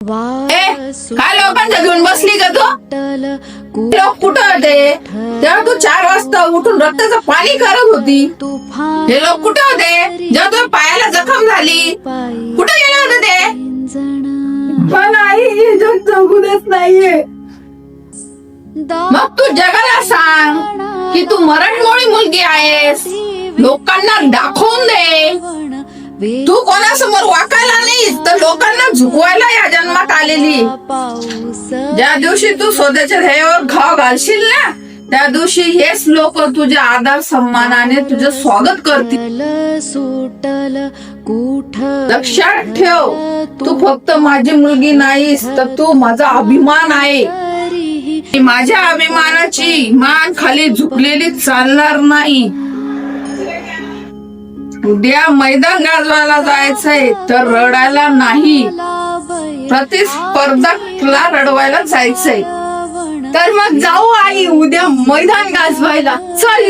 काय लोकांच्या घेऊन बसली का तू? लोक कुठं होते तेव्हा तू 4 वाजता उठून रक्ताचं पाणी करत होती? हे लोक कुठे होते जेव्हा तुझ्या पायाला जखम झाली? कुठे गेले होते ते? पण आई हे जग जगू देत नाहीये. मग तू जगाला सांग की तू मराठमोळी मुलगी आहेस. लोकांना दाखवून दे तू कोणासमोर वाकायला नाही तर लोकांना झुकवायला या जन्मात आलेली. ज्या दिवशी तू स्वतःच्या ध्येयावर घाव घालशील ना त्या दिवशी हेच लोक तुझ्या आदर सन्मानाने तुझं स्वागत करतील. लक्षात ठेव तू फक्त माझी मुलगी नाहीस तर तू माझा अभिमान आहे. माझ्या अभिमानाची मान खाली झुकलेली चालणार नाही. उद्या मैदान गाजवायला जायचंय तर रडायला नाही, प्रतिस्पर्धकला रडवायला जायचंय. तर मग जाऊ आई उद्या मैदान गाजवायला. चल.